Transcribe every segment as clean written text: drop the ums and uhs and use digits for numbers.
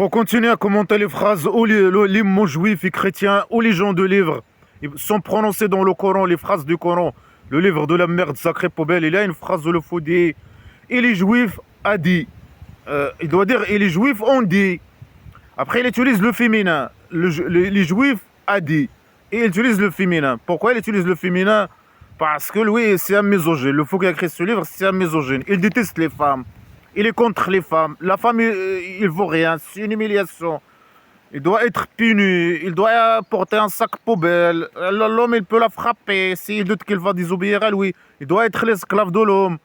Pour continuer à commenter les phrases où les mots juifs et chrétiens ou les gens de livres ils sont prononcés dans le Coran, les phrases du Coran, le livre de la merde sacrée poubelle, il y a une phrase où le faut dire et les juifs a dit. Il doit dire et les juifs ont dit. Après, il utilise le féminin. Les juifs a dit. Et il utilise le féminin. Pourquoi il utilise le féminin? Parce que lui, c'est un misogyne. Le fou qui a écrit ce livre, c'est un misogyne. Il déteste les femmes. Il est contre les femmes. La femme, il vaut rien. C'est une humiliation. Il doit être puni. Il doit porter un sac poubelle. L'homme, il peut la frapper. S'il doute qu'il va désobéir à lui, il doit être l'esclave de l'homme.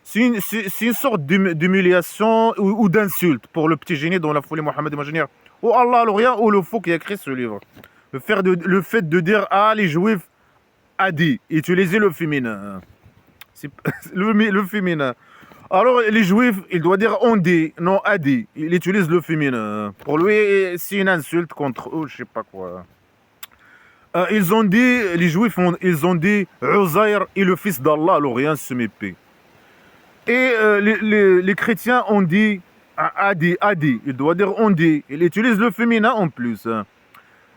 C'est une sorte d'humiliation ou d'insulte pour le petit génie dans la folie Mohammed imaginaire. Ou Allah rien ou le fou qui a écrit ce livre. Le fait de dire ah les juifs a dit, utiliser le féminin. C'est le féminin. Alors les juifs, il doit dire on dit, non a dit. Il utilise le féminin. Pour lui, c'est une insulte contre eux, je sais pas quoi. Ils ont dit, les juifs, ils ont dit Uzair est le fils d'Allah, alors rien se mépait. Et les chrétiens ont dit, a dit. Il doit dire on dit. Il utilise le féminin en plus.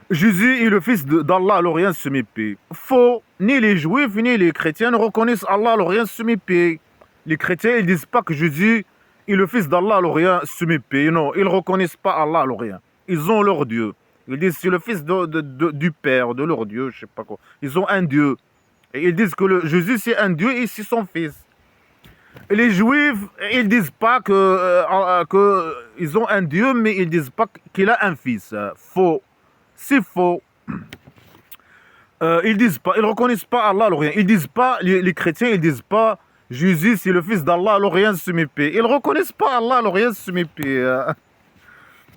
Jésus est le fils d'Allah, alors rien se mépait. Faux. Ni les juifs, ni les chrétiens ne reconnaissent Allah, alors rien se mépait. Les chrétiens, ils disent pas que Jésus est le fils d'Allah, alors rien se mépait. Non, ils ne reconnaissent pas Allah, alors rien. Ils ont leur Dieu. Ils disent c'est le fils du Père, de leur Dieu, je sais pas quoi. Ils ont un Dieu. Et ils disent que Jésus c'est un Dieu et c'est son fils. Et les juifs, ils disent pas que ils ont un Dieu, mais ils disent pas qu'il a un fils. Faux. C'est faux. Ils disent pas, ils reconnaissent pas Allah, alors rien. Ils disent pas, les chrétiens, ils disent pas Jésus c'est le fils d'Allah, alors rien se mépait. Ils reconnaissent pas Allah, alors rien se mépait.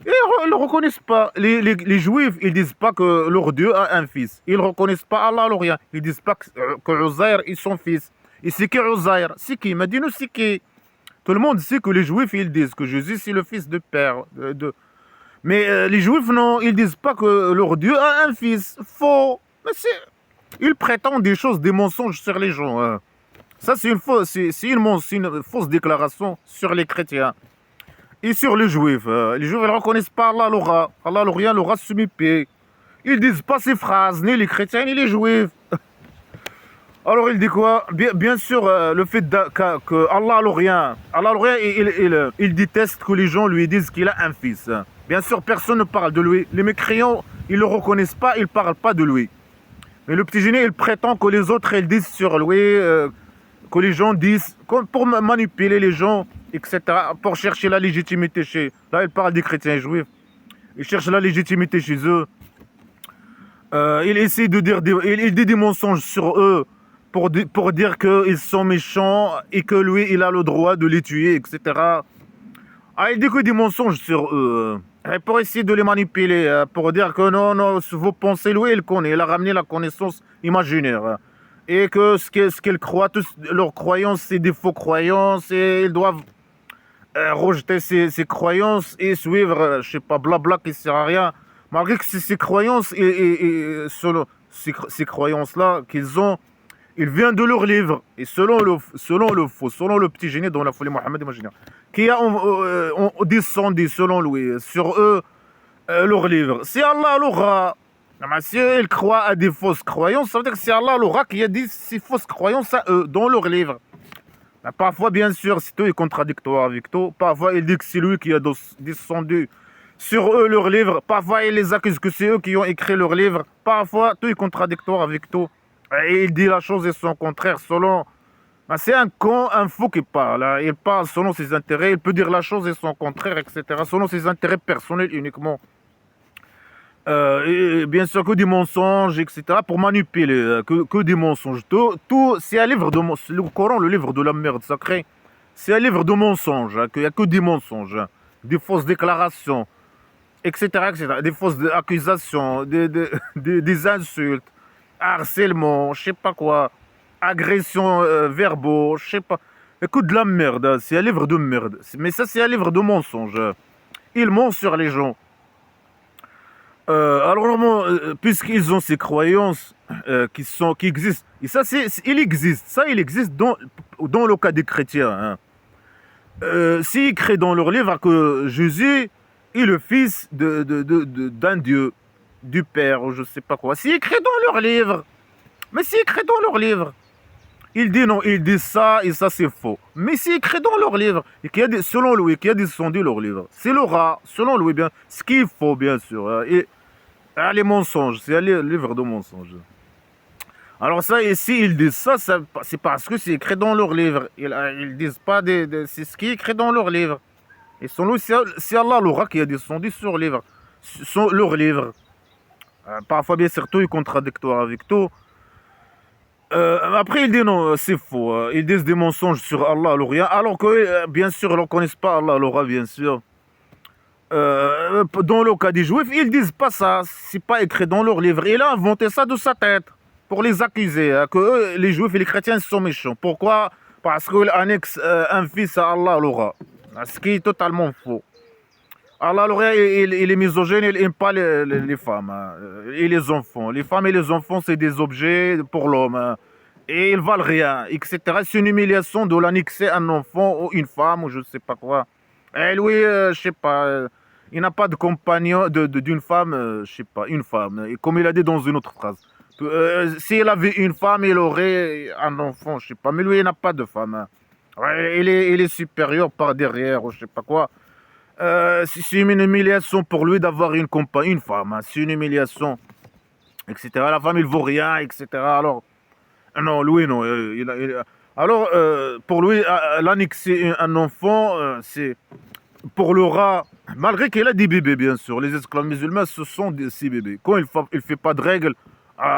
Ils ne reconnaissent pas. Les juifs, ils disent pas que leur Dieu a un fils. Ils reconnaissent pas Allah, alors rien. Ils disent pas que Uzair est son fils. Et c'est qui Uzair? C'est qui? Mais dis-nous c'est qui? Tout le monde sait que les juifs, ils disent que Jésus c'est le fils de Père. Mais les juifs, non, ils disent pas que leur Dieu a un fils. Faux. Mais ils prétendent des choses, des mensonges sur les gens. Hein. Ça, c'est une fausse déclaration sur les chrétiens. Et sur les juifs. Les juifs, ils ne reconnaissent pas Allah, l'aura. Allah, rien, l'aura sumipé. Ils disent pas ces phrases, ni les chrétiens, ni les juifs. Alors il dit quoi? Bien sûr, le fait que Allah rien, il déteste que les gens lui disent qu'il a un fils. Bien sûr, personne ne parle de lui. Les mécréants, ils ne le reconnaissent pas, ils ne parlent pas de lui. Mais le petit génie, il prétend que les autres, ils disent sur lui, que les gens disent, pour manipuler les gens, etc., pour chercher la légitimité chez... Là, il parle des chrétiens et juifs. Ils cherchent la légitimité chez eux. Il essaie de dire il dit des mensonges sur eux, pour dire qu'ils sont méchants et que lui, il a le droit de les tuer, etc. Ah, il dit que des mensonges sur eux. Et pour essayer de les manipuler, pour dire que non, vos pensées, lui, il connaît. Il a ramené la connaissance imaginaire. Et que ce qu'ils croient, leurs croyances, c'est des faux croyances. Et ils doivent rejeter ces croyances et suivre, je sais pas, blabla qui ne sert à rien. Malgré que ces croyances et selon ces croyances-là qu'ils ont, il vient de leur livre. Et selon le petit génie dans la folie Mohammed imaginaire, qui a descendu selon lui, sur eux, leur livre. C'est Allah l'aura. Si eux, ils croient à des fausses croyances, ça veut dire que c'est Allah l'aura qui a dit ces fausses croyances à eux, dans leur livre. Parfois, bien sûr, c'est tout est contradictoire avec tout. Parfois, il dit que c'est lui qui a descendu sur eux leur livre. Parfois, il les accuse que c'est eux qui ont écrit leur livre. Parfois, tout est contradictoire avec tout. Et il dit la chose et son contraire selon... C'est un con, un fou qui parle. Hein. Il parle selon ses intérêts. Il peut dire la chose et son contraire, etc. Selon ses intérêts personnels uniquement. Et bien sûr que des mensonges, etc. Pour manipuler. Que des mensonges. Tout c'est un livre de... Le Coran, le livre de la merde sacrée. C'est un livre de mensonges. Hein, qu'il n'y a que des mensonges. Hein, des fausses déclarations. Etc. Des fausses accusations. Des insultes. Harcèlement, je sais pas quoi, agression verbaux, je sais pas. Écoute de la merde, hein. C'est un livre de merde. Mais ça, c'est un livre de mensonges. Ils mentent sur les gens. Alors normalement, puisqu'ils ont ces croyances qui existent, et ça, il existe dans le cas des chrétiens. Hein. S'ils créent dans leur livre que Jésus et le fils d'un dieu, du père, ou je sais pas quoi. C'est écrit dans leur livre. Mais c'est écrit dans leur livre. Il dit non, il dit ça et ça c'est faux. Mais c'est écrit dans leur livre. Et qu'il y a selon lui, qui a descendu leur livre. C'est le rat, selon lui, bien. Ce qu'il faut, bien sûr. Et les mensonges, c'est un livre de mensonges. Alors ça, ici, ils disent ça, c'est parce que c'est écrit dans leur livre. Ils disent pas, c'est ce qui est écrit dans leur livre. Et selon lui, c'est Allah, le rat, qui a descendu sur leur livre. Parfois, bien sûr, tout est contradictoire avec tout. Après, il dit non, c'est faux. Ils disent des mensonges sur Allah, le rien, alors que, bien sûr, ils ne connaissent pas Allah, le rat, bien sûr. Dans le cas des Juifs, ils disent pas ça. C'est pas écrit dans leur livre. Il a inventé ça de sa tête pour les accuser, que les Juifs et les chrétiens sont méchants. Pourquoi? Parce qu'ils annexent un fils à Allah, le rat. Ce qui est totalement faux. Allah, le rat, il est misogyne, il n'aime pas les femmes et les enfants. Les femmes et les enfants, c'est des objets pour l'homme. Et ils valent rien, etc. C'est une humiliation de l'annexer un enfant ou une femme ou je sais pas quoi. Et lui, je sais pas, il n'a pas de compagnon d'une femme, je sais pas, une femme. Et comme il a dit dans une autre phrase. S'il avait une femme, il aurait un enfant, je sais pas. Mais lui, il n'a pas de femme. Ouais, il est supérieur par derrière ou je sais pas quoi. C'est une humiliation pour lui d'avoir une compagne, une femme. C'est une humiliation, etc. La femme, il vaut rien, etc. Alors, non, lui, non. Alors, pour lui, l'annexer un enfant, c'est pour le rat, malgré qu'il a des bébés, bien sûr. Les esclaves musulmans, ce sont ces bébés. Quand il fait pas de règles,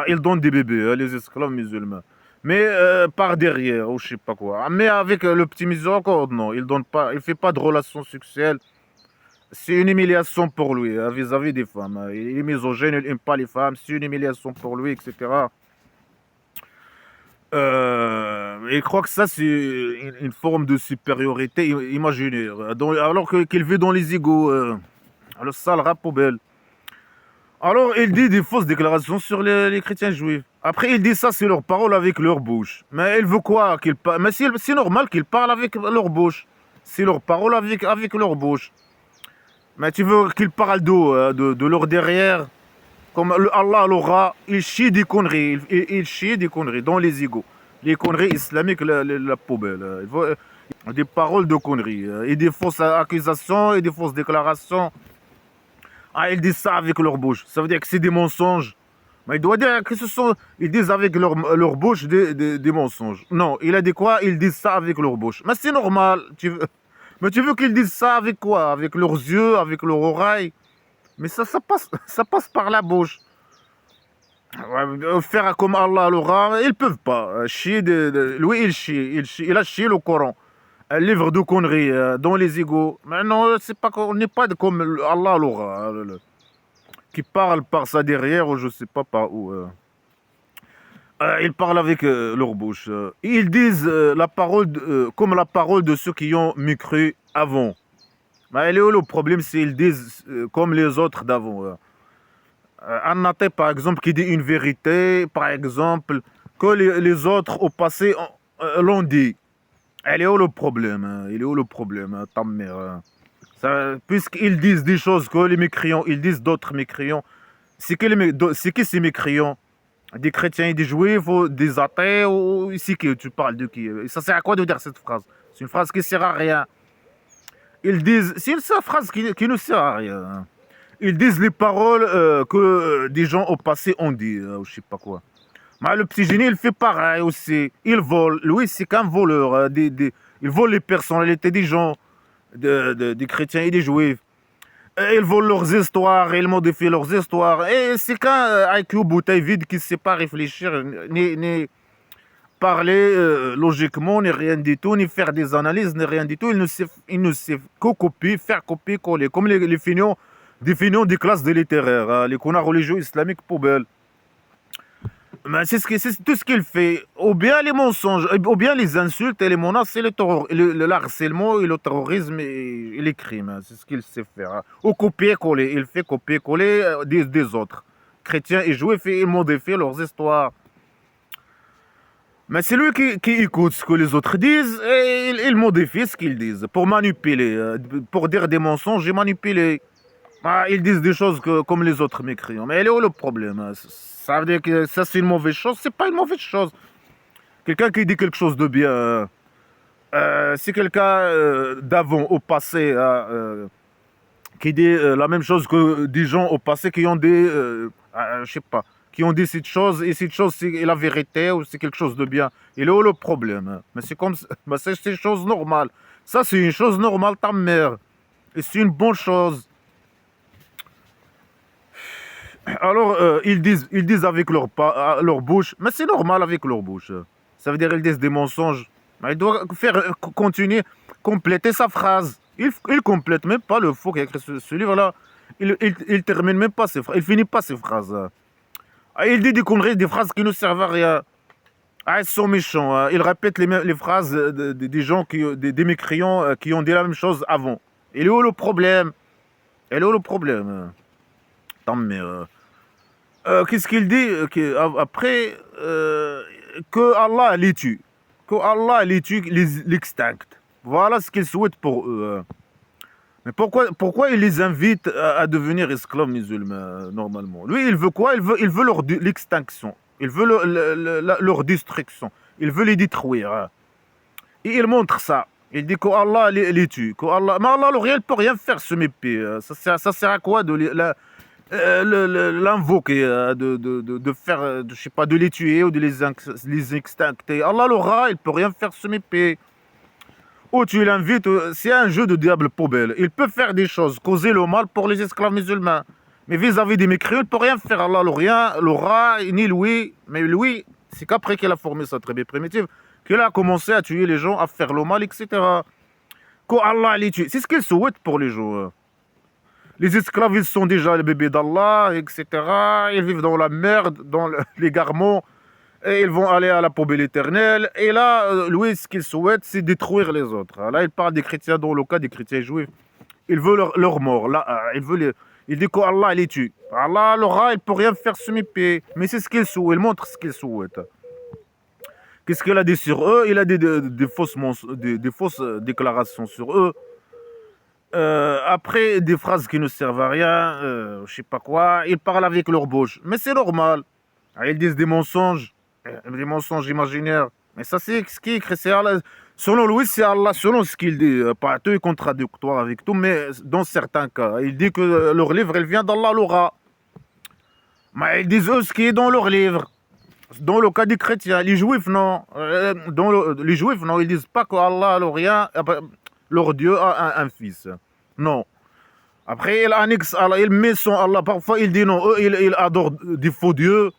ils donnent des bébés, les esclaves musulmans. Mais par derrière, ou je sais pas quoi. Mais avec le petit miséricorde, non, il fait pas de relations sexuelles. C'est une humiliation pour lui, vis-à-vis des femmes. Il est misogyne, il n'aime pas les femmes, c'est une humiliation pour lui, etc. Il croit que ça, c'est une forme de supériorité imaginaire. Alors qu'il vit dans les égouts, le sale rat poubelle. Alors, il dit des fausses déclarations sur les chrétiens juifs. Après, il dit ça, c'est leur parole avec leur bouche. Mais il veut quoi qu'il parle? Mais c'est normal qu'ils parlent avec leur bouche. C'est leur parole avec leur bouche. Mais tu veux qu'ils parlent de leur derrière? Comme Allah, le rat, il chie des conneries. Il chie des conneries dans les égouts. Les conneries islamiques, la poubelle. Des paroles de conneries. Et des fausses accusations et des fausses déclarations. Ils disent ça avec leur bouche. Ça veut dire que c'est des mensonges. Mais il doit dire que ils disent avec leur bouche des mensonges. Non, il a dit quoi? Ils disent ça avec leur bouche. Mais c'est normal. Mais tu veux qu'ils disent ça avec quoi? Avec leurs yeux, avec leurs oreilles? Mais ça passe par la bouche. Faire comme Allah le rat, ils peuvent pas. Chier lui, il chie. Il a chié le Coran. Un livre de conneries dans les égouts. Mais non, c'est pas, on n'est pas comme Allah le rat, qui parle par ça derrière ou je sais pas par où. Ils parlent avec leur bouche. Ils disent la parole comme la parole de ceux qui ont mécru avant. Mais le problème, c'est qu'ils disent comme les autres d'avant. Un athée, par exemple, qui dit une vérité, par exemple, que les autres au passé l'ont dit. Elle est où le problème? Il est où le problème, ta mère? Puisqu'ils disent des choses que les mécréants, ils disent d'autres mécréants. C'est qui ces mécréants? Des chrétiens et des juifs ou des athées ou c'est qui? Tu parles de qui? Ça sert à quoi de dire cette phrase? C'est une phrase qui sert à rien. Ils disent, c'est une phrase qui ne sert à rien. Ils disent les paroles que des gens au passé ont dit, ou je sais pas quoi. Mais le petit génie, il fait pareil aussi. Il vole. Lui, c'est qu'un voleur. Il vole les personnalités des gens, des chrétiens et des juifs. Et ils volent leurs histoires, ils modifient leurs histoires. Et c'est qu'un IQ bouteille vide qui ne sait pas réfléchir, ni parler logiquement, ni rien du tout, ni faire des analyses, ni rien du tout. Il ne sait que copier, faire copier-coller. Comme les feignants, des feignants des classes de littéraires, les connards religieux islamiques poubelles. Mais c'est tout ce qu'il fait. Ou bien les mensonges, ou bien les insultes et les menaces, c'est le harcèlement et le terrorisme et les crimes. C'est ce qu'il sait faire. Ou copier-coller. Il fait copier-coller des autres. Chrétiens et juifs, et ils modifient leurs histoires. Mais c'est lui qui écoute ce que les autres disent et il modifie ce qu'ils disent pour manipuler, pour dire des mensonges et manipuler. Ah, ils disent des choses comme les autres mécréants. Mais elle est où le problème, hein? Ça veut dire que ça, c'est une mauvaise chose? C'est pas une mauvaise chose. Quelqu'un qui dit quelque chose de bien, c'est quelqu'un d'avant, au passé, qui dit la même chose que des gens au passé qui ont dit, je sais pas, qui ont dit cette chose, et cette chose, c'est la vérité ou c'est quelque chose de bien. Il est où le problème, hein? Mais c'est comme ça, bah, c'est une chose normale. Ça, c'est une chose normale, ta mère. Et c'est une bonne chose. Alors, ils disent avec leur bouche, mais c'est normal avec leur bouche. Ça veut dire qu'ils disent des mensonges. Mais il doit faire continuer, compléter sa phrase. Il complète même pas le faux qui a écrit ce livre-là. Il termine même pas ses phrases. Il finit pas ses phrases. Ah, il dit des conneries, des phrases qui ne servent à rien. Ah, ils sont méchants, hein. Ils répètent les phrases des gens, des mécréants qui ont dit la même chose avant. Il est où le problème? Il est où le problème? Tant mieux. Qu'est-ce qu'il dit après que Allah les tue, que Allah les tue, l'extincte. Voilà ce qu'il souhaite pour eux. Mais pourquoi il les invite à devenir esclaves musulmans normalement? Lui, il veut quoi? Il veut l'extinction. Il veut leur destruction. Il veut les détruire, hein. Et il montre ça. Il dit qu'Allah les tue. Mais Allah, il ne peut rien faire, ce mépris. Ça sert à quoi de l'invoquer, de faire, je sais pas, de les tuer ou de les extincter? Allah l'aura, il peut rien faire, ce mépris. Ou tu l'invites, c'est un jeu de diable poubelle. Il peut faire des choses, causer le mal pour les esclaves musulmans. Mais vis-à-vis des mécréants, il ne peut rien faire. Allah l'aura, ni lui. Mais lui, c'est qu'après qu'il a formé sa tribu primitive, qu'il a commencé à tuer les gens, à faire le mal, etc. Qu'Allah les tue. C'est ce qu'il souhaite pour les gens. Les esclaves, ils sont déjà les bébés d'Allah, etc. Ils vivent dans la merde, dans l'égarement, et ils vont aller à la poubelle éternelle. Et là, lui, ce qu'il souhaite, c'est détruire les autres. Là, il parle des chrétiens, dans le cas des chrétiens juifs. Il veut leur mort. Là, il dit qu'Allah les tue. Allah l'aura, il ne peut rien faire ce mépris. Mais c'est ce qu'il souhaite, il montre ce qu'il souhaite. Qu'est-ce qu'il a dit sur eux? Il a dit des fausses déclarations sur eux. Après, des phrases qui ne servent à rien, je sais pas quoi, ils parlent avec leur bouche. Mais c'est normal. Ah, ils disent des mensonges imaginaires. Mais ça, c'est ce qui est écrit. C'est Allah. Selon lui, c'est Allah, selon ce qu'il dit. Pas tout est contradictoire avec tout, mais dans certains cas. Il dit que leur livre, il vient d'Allah l'aura. Mais ils disent eux ce qui est dans leur livre. Dans le cas des chrétiens, les juifs, non. Les juifs, non, ils disent pas que Allah, leur Dieu a un fils. Non. Après, il annexe Allah, il met son Allah. Parfois, il dit non, eux, ils adorent des faux dieux.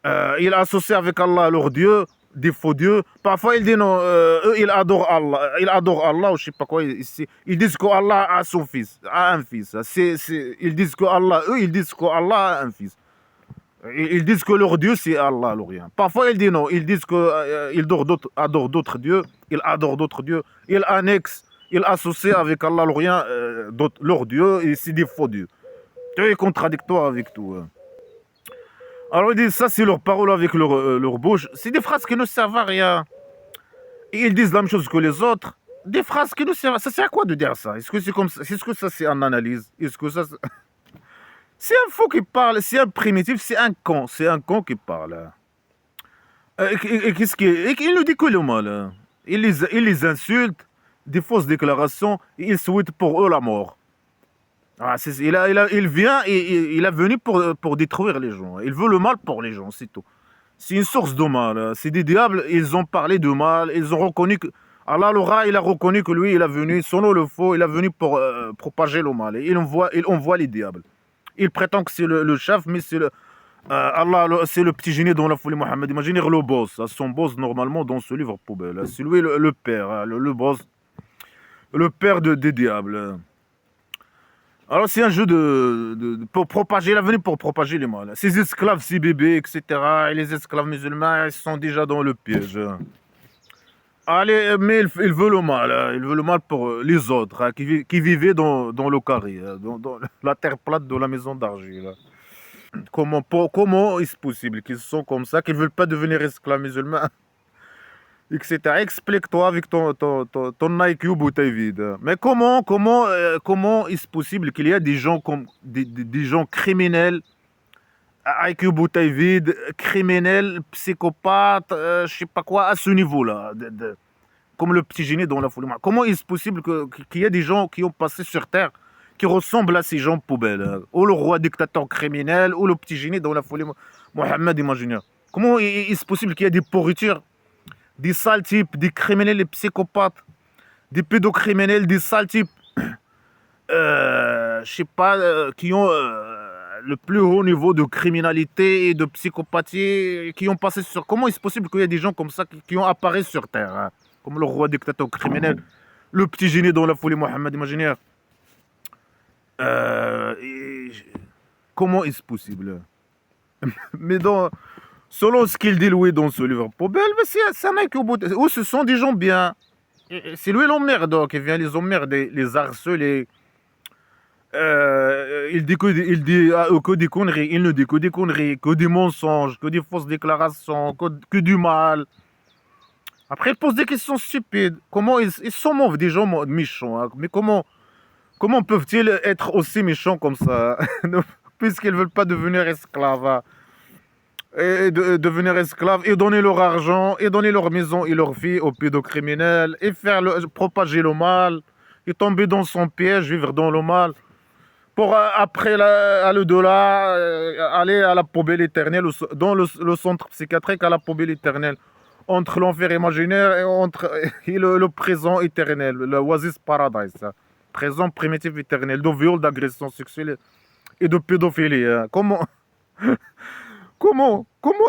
Il associe avec Allah leur Dieu, des faux dieux. Parfois, il dit non, eux, ils adorent Allah. Ils adorent Allah, ou je sais pas quoi. Ils disent qu'Allah a son fils, a un fils. Ils disent qu'Allah, eux, ils disent qu'Allah a un fils. Ils disent que leur Dieu, c'est Allah, l'Orient. Parfois, ils disent non. Ils disent qu'ils adorent d'autres dieux. Ils adorent d'autres dieux. Ils annexent, ils associent avec Allah, l'Orient, leurs dieux. Et c'est des faux dieux. C'est contradictoire avec tout. Alors, ils disent ça, c'est leur parole avec leur bouche. C'est des phrases qui ne servent à rien. Et ils disent la même chose que les autres. Des phrases qui ne servent à rien. Ça sert à quoi de dire ça? Est-ce que c'est comme ça? Est-ce que ça, c'est en analyse? Est-ce que ça... C'est un faux qui parle, c'est un primitif, c'est un con qui parle. Qu'est-ce il nous dit que le mal, hein. Il les insulte, des fausses déclarations, et il souhaite pour eux la mort. Ah, il vient et il est venu pour détruire les gens. Il veut le mal pour les gens, c'est tout. C'est une source de mal, hein. C'est des diables, ils ont parlé de mal, ils ont reconnu que... Allah l'aura, il a reconnu que lui, il est venu, selon le faux, il est venu pour propager le mal. Et il envoie les diables. Il prétend que c'est le chef, mais c'est Allah, c'est le petit génie dans la folie Mohammed. Imaginez le boss, son boss normalement dans ce livre poubelle. C'est lui le père, hein, le boss, le père des diables. Alors c'est un jeu pour propager, il est venu pour propager les mal. Ces esclaves, ces bébés, etc. Et les esclaves musulmans, ils sont déjà dans le piège. Allez, mais il veut le mal, hein. Il veut le mal pour les autres, hein, qui vivaient dans le carré, hein, dans la terre plate de la maison d'argile. Comment est-ce possible qu'ils sont comme ça, qu'ils ne veulent pas devenir esclaves musulmans? etc. Explique-toi avec ton IQ bouteille vide. Mais comment est-ce possible qu'il y a des gens comme des gens criminels, IQ bouteille vide, criminels, psychopathes, je sais pas quoi, à ce niveau-là, comme le petit génie dans la folie. Comment est-ce possible qu'il y ait des gens qui ont passé sur Terre qui ressemblent à ces gens poubelles, ou le roi dictateur criminel, ou le petit génie dans la folie Mohamed imaginaire. Comment est-ce possible qu'il y ait des pourritures, des sales types, des criminels, des psychopathes, des pédocriminels, des sales types, je sais pas, qui ont le plus haut niveau de criminalité et de psychopathie, qui ont passé sur... Comment est-ce possible qu'il y ait des gens comme ça qui ont apparu sur Terre, hein, comme le roi dictateur criminel, le petit génie dans la folie Mohamed imaginaire. Et comment est-ce possible? Mais selon ce qu'il dit Louis dans ce livre poubelle, mais c'est un mec au bout où ce sont des gens bien. C'est lui l'emmerde qui vient les emmerder, les harceler. Il dit que des conneries, il ne dit que des conneries, que des mensonges, que des fausses déclarations, que du mal. Après, il pose des questions stupides. Comment ils sont mauvais, des gens méchants, hein. Mais comment peuvent-ils être aussi méchants comme ça? Puisqu'ils ne veulent pas devenir esclaves, hein. Et devenir esclaves, et donner leur argent, et donner leur maison et leur vie aux pédocriminels, et propager le mal, et tomber dans son piège, vivre dans le mal, pour après, à l'au-delà, aller à la poubelle éternelle, dans le centre psychiatrique, à la poubelle éternelle, entre l'enfer imaginaire et le présent éternel, le oasis paradise, hein. Présent primitif éternel, de viol, d'agression sexuelle et de pédophilie, hein. Comment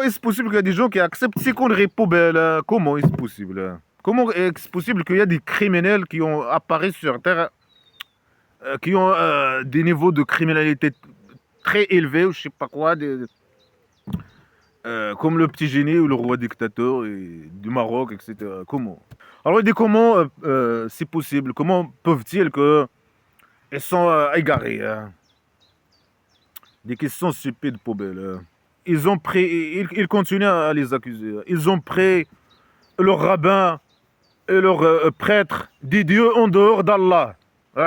est-ce possible qu'il y a des gens qui acceptent ces conneries poubelles, hein? Comment est-ce possible, hein? Comment est-ce possible qu'il y a des criminels qui ont apparu sur Terre, qui ont des niveaux de criminalité très élevés, ou je sais pas quoi, comme le petit génie ou le roi dictateur du Maroc, etc. Comment? Alors il dit comment c'est possible? Comment peuvent-ils que ils sont égarés, hein? Des questions stupides poubelles, hein. Ils continuent à les accuser. Ils ont pris leurs rabbins et leurs prêtres des dieux en dehors d'Allah.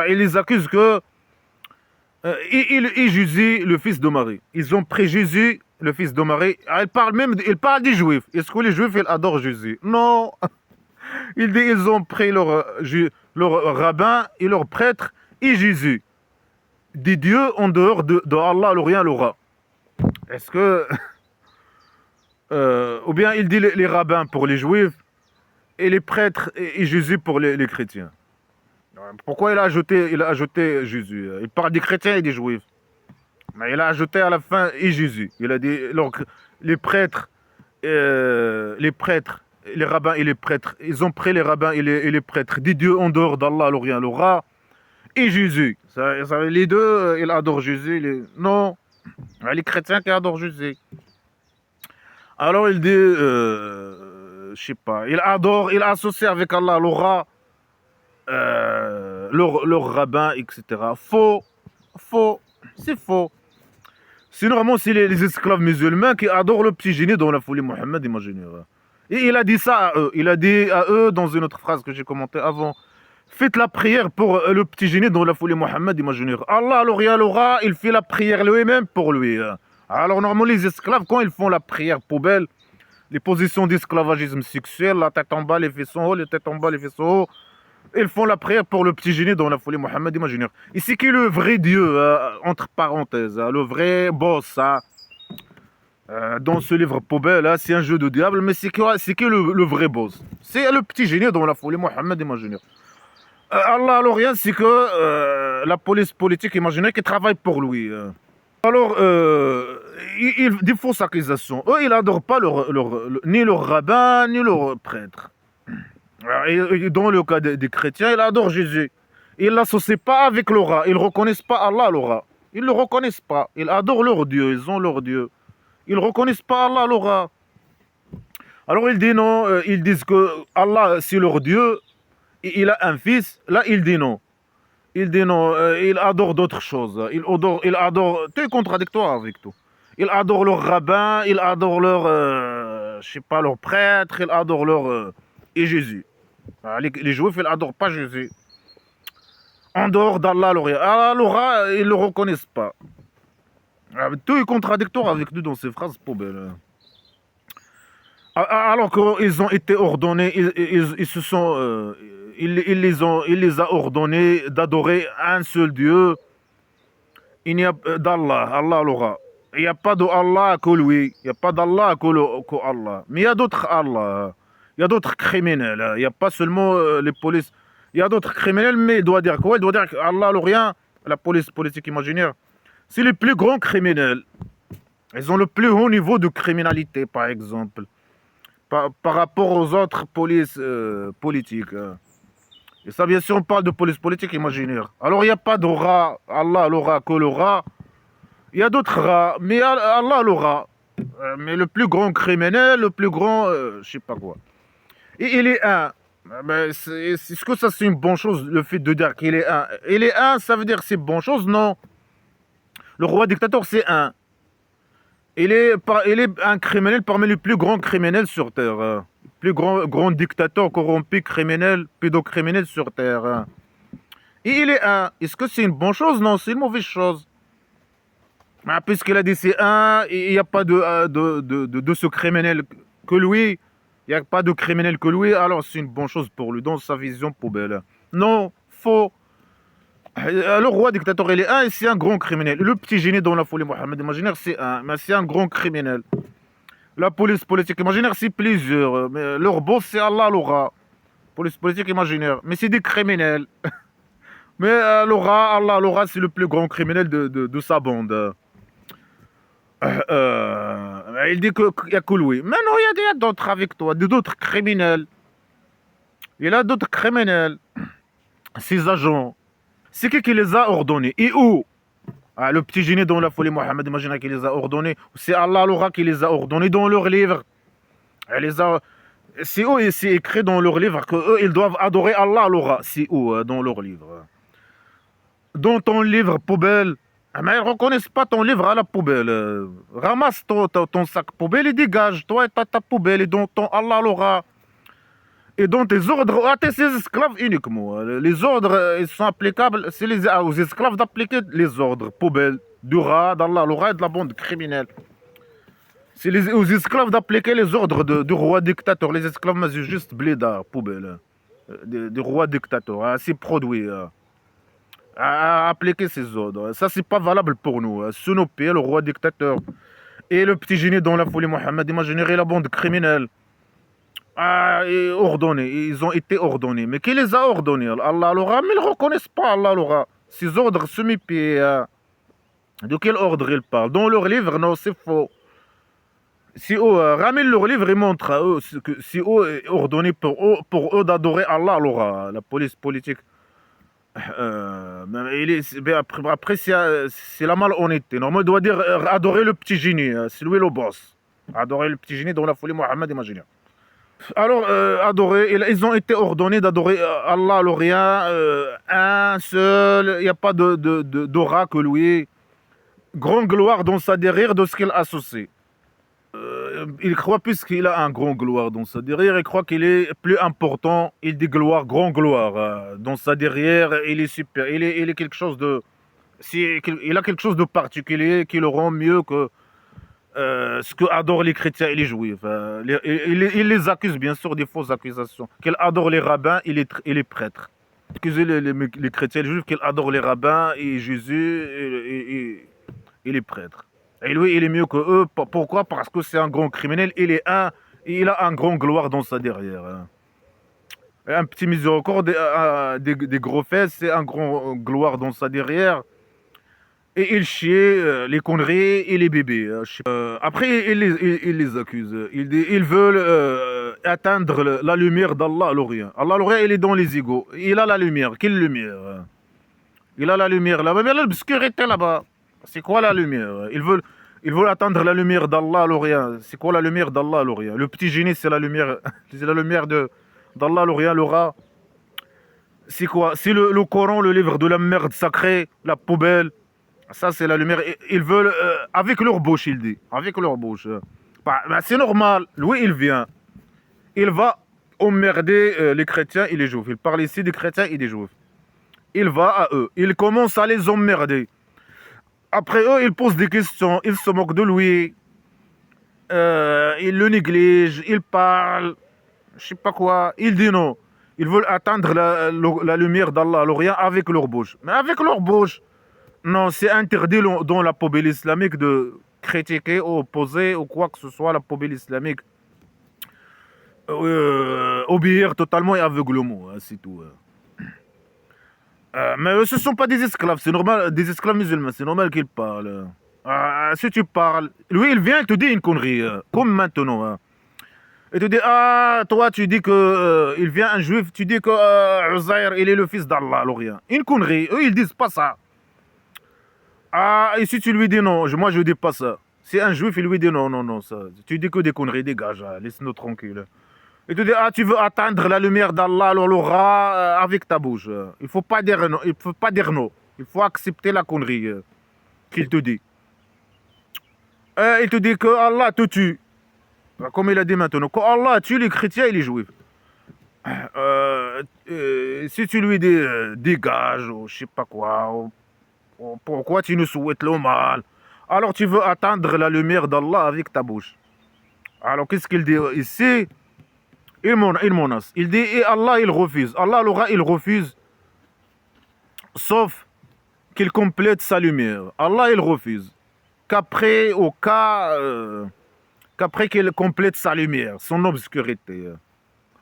Ils les accusent que et Jésus, le fils de Marie. Ils ont pris Jésus, le fils de Marie. Ils parlent des Juifs. Est-ce que les Juifs ils adorent Jésus? Non. Ils ont pris leurs rabbins et leurs prêtres et Jésus, des dieux en dehors de Allah, le rien, le rat. Est-ce que... ou bien il dit les rabbins pour les juifs et les prêtres et Jésus pour les chrétiens. Pourquoi il a ajouté Jésus? Il parle des chrétiens et des juifs. Mais il a ajouté à la fin et Jésus. Il a dit les prêtres, les rabbins et les prêtres. Ils ont pris les rabbins et les prêtres des dieux en dehors d'Allah, le rien, le rat, et Jésus. Les deux, ils adorent Jésus. Non. Les chrétiens qui adorent Jésus. Alors il dit, je sais pas, il associe avec Allah le rat, leur rabbin, etc. Faux, c'est faux. Sinon, vraiment, c'est les esclaves musulmans qui adorent le petit génie dans la folie Mohammed, imaginez. Et il a dit ça à eux. Il a dit à eux dans une autre phrase que j'ai commentée avant. Faites la prière pour le petit génie dans la folie Mohammed, imaginez. Allah, le rat, il fait la prière lui-même pour lui. Alors, normalement, les esclaves, quand ils font la prière poubelle, les positions d'esclavagisme sexuel, la tête en bas, les fesses en haut, les têtes en bas, les fesses en haut, ils font la prière pour le petit génie dans la folie Mohammed, imaginez. Et c'est qui le vrai Dieu, entre parenthèses, le vrai boss, dans ce livre poubelle, c'est un jeu de diable, mais c'est qui le vrai boss? C'est le petit génie dans la folie Mohammed, imaginez. Allah, alors rien, c'est que la police politique imaginaire qui travaille pour lui. Alors, des fausses accusations. Eux, ils n'adorent pas ni leur rabbin, ni leur prêtre. Et dans le cas des chrétiens, ils adorent Jésus. Ils ne l'associent pas avec le rat. Ils ne reconnaissent pas Allah, le rat. Ils ne le reconnaissent pas. Ils adorent leur Dieu. Ils ont leur Dieu. Ils ne reconnaissent pas Allah, le rat. Alors, ils disent non. Ils disent que Allah, c'est leur Dieu. Et il a un fils. Là, il dit non. Il dit non, il adore d'autres choses. Il adore, tu es contradictoire avec tout. Il adore leur rabbin, il adore leur, je sais pas, leur prêtre, il adore leur et Jésus. Les juifs, ils n'adorent pas Jésus. En dehors d'Allah, Allah, ils ne le reconnaissent pas. Tout est contradictoire avec nous dans ces phrases poubelles. Alors qu'ils ont été ordonnés, ils se sont, il les a ordonnés d'adorer un seul Dieu. Il n'y a d'Allah, Allah l'aura. Il n'y a pas d'Allah que lui. Il n'y a pas d'Allah que Allah. Mais il y a d'autres Allah. Il y a d'autres criminels. Il n'y a pas seulement les polices. Il y a d'autres criminels, mais il doit dire quoi? Il doit dire qu'Allah l'aura, la police politique imaginaire. C'est les plus grands criminels. Ils ont le plus haut niveau de criminalité, par exemple. Par rapport aux autres polices politiques. Et ça, bien sûr, on parle de police politique imaginaire. Alors, il n'y a pas de rat, Allah l'aura que le rat. Il y a d'autres rats, mais Allah l'aura. Mais le plus grand criminel, le plus grand, je sais pas quoi. Et il est un. Ben, est-ce que ça, c'est une bonne chose, le fait de dire qu'il est un? Il est un, ça veut dire que c'est une bonne chose? Non. Le roi dictateur, c'est un. Il est un criminel parmi les plus grands criminels sur Terre. Plus grand dictateur corrompu, criminel, pédocriminel sur Terre. Et il est un. Est-ce que c'est une bonne chose? Non, c'est une mauvaise chose. Puisqu'il a dit c'est un, il n'y a pas de ce criminel que lui. Il n'y a pas de criminel que lui, alors c'est une bonne chose pour lui, dans sa vision poubelle. Non, faux. Le roi dictateur, il est un et c'est un grand criminel. Le petit génie dans la folie Mohammed imaginaire, c'est un, mais c'est un grand criminel. La police politique imaginaire, c'est plusieurs. Mais leur boss, c'est Allah l'aura. Police politique imaginaire. Mais c'est des criminels. Mais l'aura, Allah l'aura, c'est le plus grand criminel de sa bande. Il dit qu'il n'y a que lui. Mais non, il y a d'autres avec toi, d'autres criminels. Il y a d'autres criminels. Ces agents. C'est qui les a ordonnés? Et où? Le petit génie dans la folie Mohammed, imagine qui les a ordonnés. C'est Allah l'aura qui les a ordonnés dans leur livre. C'est où et c'est écrit dans leur livre qu'eux, ils doivent adorer Allah l'aura. C'est où dans leur livre? Dans ton livre poubelle. Mais ils ne reconnaissent pas ton livre à la poubelle. Ramasse ton sac poubelle et dégage. Toi et ta poubelle et dans ton Allah l'aura. Et dans tes ordres, à tes esclaves uniquement. Les ordres, ils sont applicables. C'est aux esclaves d'appliquer les ordres. Poubelle, du rat, d'Allah l'aura et de la bande criminelle. C'est aux esclaves d'appliquer les ordres du roi dictateur. Les esclaves, mais c'est juste blédard, poubelle. Du roi dictateur. C'est produit. À appliquer ces ordres. Ça, c'est pas valable pour nous. Sous nos pieds, le roi dictateur et le petit génie dans la folie Mohammed, imaginez la bande criminelle. Et ordonnés. Ils ont été ordonnés. Mais qui les a ordonnés? Allah l'aura, mais ils ne reconnaissent pas Allah l'aura. Ces ordres semi-pieds. De quel ordre ils parlent? Dans leur livre, non, c'est faux. Si ramène leur livre et montre à eux que si est ordonné pour eux d'adorer Allah l'aura, la police politique. Après c'est la malhonnêteté. Normalement, il doit dire adorer le petit génie. C'est lui le boss. Adorer le petit génie dans la folie Mohammed, imaginez. Alors, adorer, ils ont été ordonnés d'adorer Allah l'aura, un seul. Il n'y a pas d'aura que lui. Grande gloire dans sa derrière de ce qu'il associe. Il croit puisqu'il a un grand gloire dans sa derrière, il croit qu'il est plus important, il dit gloire, grand gloire. Dans sa derrière, il est super, il est quelque chose de... il a quelque chose de particulier qui le rend mieux que ce que adorent les chrétiens et les juifs. Il les accuse bien sûr des fausses accusations, qu'il adore les rabbins et les prêtres. Accuser les chrétiens et les juifs qu'il adore les rabbins et Jésus et les prêtres. Et lui, il est mieux que eux. Pourquoi? Parce que c'est un grand criminel. Il a un grand gloire dans sa derrière. Un petit miséricorde, des gros fesses, c'est un grand gloire dans sa derrière. Et il chie les conneries et les bébés. Après, il les accuse. Ils veulent atteindre la lumière d'Allah l'Orient. Allah l'Orient, il est dans les égaux. Il a la lumière. Quelle lumière? Il a la lumière là-bas. Mais l'obscurité là-bas. C'est quoi la lumière? Ils veulent atteindre la lumière d'Allah l'Orient. C'est quoi la lumière d'Allah l'Orient? Le petit génie, c'est la lumière. C'est la lumière d'Allah l'Orient, l'aura. C'est quoi? C'est le Coran, le livre de la merde sacrée, la poubelle. Ça, c'est la lumière. Ils veulent, avec leur bouche, il dit. Avec leur bouche. C'est normal. Lui, il vient. Il va emmerder les chrétiens et les juifs. Il parle ici des chrétiens et des juifs. Il va à eux. Il commence à les emmerder. Après eux, il pose des questions. Il se moque de lui. Il le néglige. Il parle. Je sais pas quoi. Il dit non. Ils veulent atteindre la lumière d'Allah, l'Orient, avec leur bouche. Mais avec leur bouche, non, c'est interdit dans la poubelle islamique de critiquer ou opposer ou quoi que ce soit la poubelle islamique. Obéir totalement et aveuglement, hein, c'est tout. Mais ce ne sont pas des esclaves, c'est normal, des esclaves musulmans, c'est normal qu'ils parlent. Si tu parles, lui il vient, il te dit une connerie, comme maintenant. Hein. Il te dit, ah, toi tu dis que il vient un juif, tu dis que Uzair, il est le fils d'Allah, l'Orient. Une connerie, eux ils disent pas ça. Ah, et si tu lui dis non, moi je dis pas ça. Si un juif il lui dit non, non, non, ça, tu dis que des conneries, dégage, hein, laisse-nous tranquille. Il te dit, ah, tu veux atteindre la lumière d'Allah, alors l'aura avec ta bouche. Il faut pas dire non, il faut pas dire non. Il faut accepter la connerie qu'il te dit. Il te dit que Allah te tue. Comme il a dit maintenant, que Allah tue les chrétiens et les juifs. Si tu lui dis dégage, ou je sais pas quoi, ou pourquoi tu nous souhaites le mal, alors tu veux atteindre la lumière d'Allah avec ta bouche. Alors qu'est-ce qu'il dit ici? Il menace. Il dit, et Allah, il refuse. Allah, l'aura, il refuse. Sauf qu'il complète sa lumière. Allah, il refuse. Qu'après qu'il complète sa lumière, son obscurité.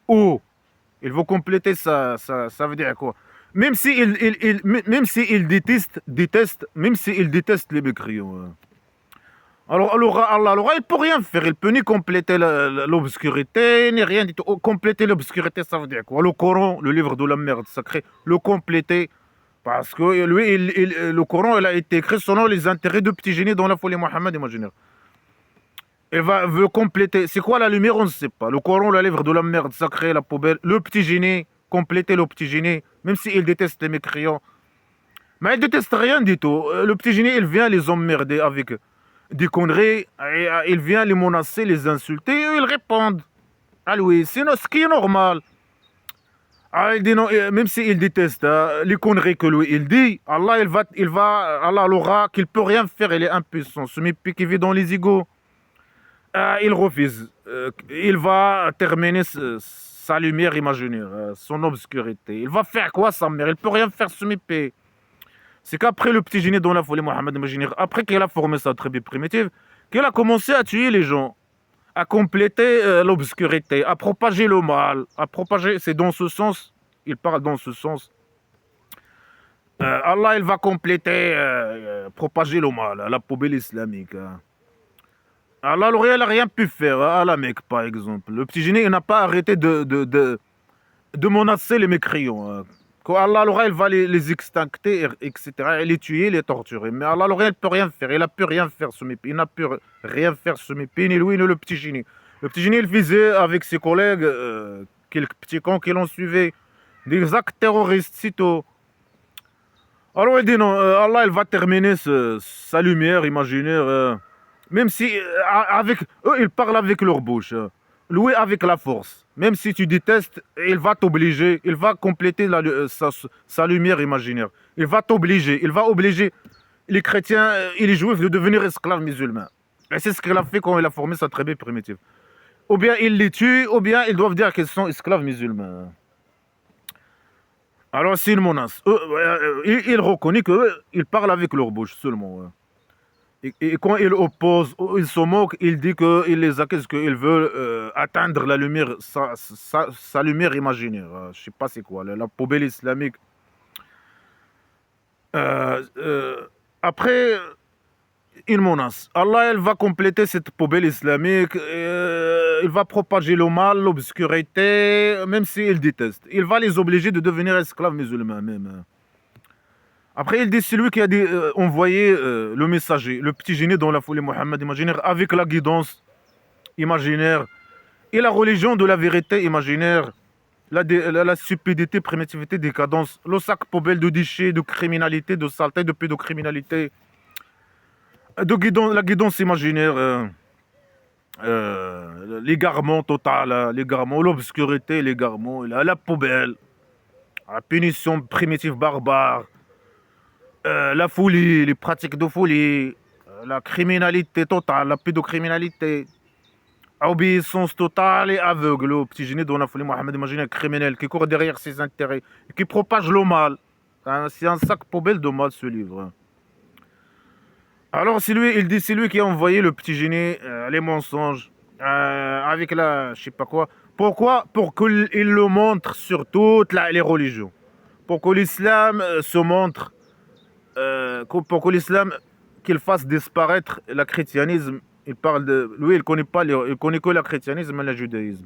Ou, il veut compléter ça veut dire quoi? Même s'il déteste les mécréants. Alors, Allah, il ne peut rien faire. Il peut ni compléter l'obscurité, ni rien du tout. Compléter l'obscurité, ça veut dire quoi? Le Coran, le livre de la merde sacrée, le compléter. Parce que lui, le Coran, il a été écrit selon les intérêts de petit génie dans la folie Mohammed imaginaire. Il veut compléter. C'est quoi la lumière? On ne sait pas. Le Coran, le livre de la merde sacrée, la poubelle, le petit génie, compléter le petit génie, même s'il déteste les mécréants. Mais il ne déteste rien du tout. Le petit génie, il vient les emmerder avec des conneries, et il vient les menacer, les insulter, et ils répondent à lui. C'est ce qui est normal. Il dit non, même s'il déteste les conneries que lui il dit, Allah, Allah l'aura qu'il peut rien faire, il est impuissant. Ce mépris qui vit dans les égos, il refuse. Il va terminer sa lumière imaginaire, son obscurité. Il va faire quoi sa mère? Il peut rien faire, ce mépris. C'est qu'après le petit génie dans la folie Mohammed imaginaire, après qu'il a formé sa tribu primitive, qu'il a commencé à tuer les gens, à compléter l'obscurité, à propager le mal, à propager, c'est dans ce sens, il parle dans ce sens. Allah, il va compléter, propager le mal, la poubelle islamique. Allah, il n'a rien pu faire à la Mecque, par exemple. Le petit génie, il n'a pas arrêté de menacer les mécréants. Quand Allah, il va les extincter, etc., et les tuer, les torturer. Mais Allah, il ne peut rien faire. Il n'a pu rien faire, ce mépris. Il n'a pu rien faire, ce mépris, ni lui, ni le petit génie. Le petit génie, il faisait avec ses collègues, quelques petits cons qui l'ont suivi, des actes terroristes, sitôt. Alors il dit non, Allah, il va terminer sa lumière imaginaire, même si, avec eux, ils parlent avec leur bouche. Loué avec la force. Même si tu détestes, il va t'obliger, il va compléter sa lumière imaginaire. Il va t'obliger, il va obliger les chrétiens et les juifs de devenir esclaves musulmans. Et c'est ce qu'il a fait quand il a formé sa tribu primitive. Ou bien il les tue, ou bien ils doivent dire qu'ils sont esclaves musulmans. Alors c'est une menace. Il reconnaît qu'ils parlent avec leur bouche seulement. Et quand il oppose, il se moque, il dit qu'il les accuse, qu'il veut atteindre la lumière, sa lumière imaginaire. Je ne sais pas c'est quoi, la poubelle islamique. Après, une menace. Allah, il va compléter cette poubelle islamique, il va propager le mal, l'obscurité, même s'il déteste. Il va les obliger de devenir esclaves musulmans même. Après, il dit, c'est lui qui a envoyé le messager, le petit génie dans la folie Mohammed imaginaire, avec la guidance imaginaire et la religion de la vérité imaginaire, la stupidité, primitivité, décadence, le sac poubelle de déchets, de criminalité, de saleté, de pédocriminalité, la guidance imaginaire. l'égarement total, hein, l'égarement, l'obscurité, l'égarement, la poubelle, la punition primitive barbare, la folie, les pratiques de folie, la criminalité totale, la pédocriminalité, obéissance totale et aveugle au petit génie de la folie. Mohamed, imagine un criminel qui court derrière ses intérêts et qui propage le mal. Hein, c'est un sac poubelle de mal, ce livre. Hein. Alors, il dit, c'est lui qui a envoyé le petit génie, les mensonges, avec la, je sais pas quoi. Pourquoi? Pour qu'il le montre sur toutes les religions. Pour que l'islam se montre, pour que l'islam, qu'il fasse disparaître le chrétianisme. Il parle de, lui, il connaît pas, il connaît que le chrétianisme et le judaïsme.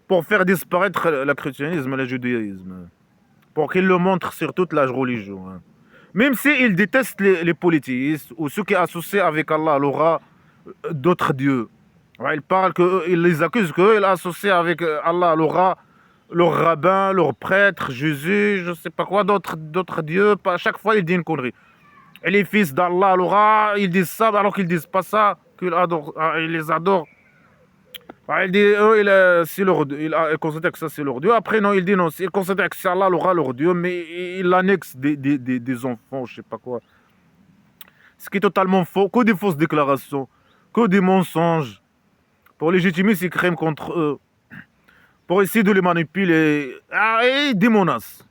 Pour faire disparaître le chrétianisme et le judaïsme. Pour qu'il le montre sur toute la religion. Hein. Même s'il déteste les polythéistes ou ceux qui associent avec Allah l'aura d'autres dieux. Ouais, il les accuse qu'ils associent avec Allah l'aura leur rabbin, leur prêtre, Jésus, je ne sais pas quoi, d'autres dieux. À chaque fois, il dit une connerie. Et les fils d'Allah l'aura, ils disent ça alors qu'ils disent pas ça, ils les adorent. Il dit, eux, c'est leur Dieu. Il considère que ça, c'est leur Dieu. Après, non, il dit non. Il considère que c'est Allah l'aura leur Dieu, mais il annexe des enfants, je sais pas quoi. Ce qui est totalement faux, que des fausses déclarations, que des mensonges, pour légitimer ces crimes contre eux, pour essayer de les manipuler, et des menaces.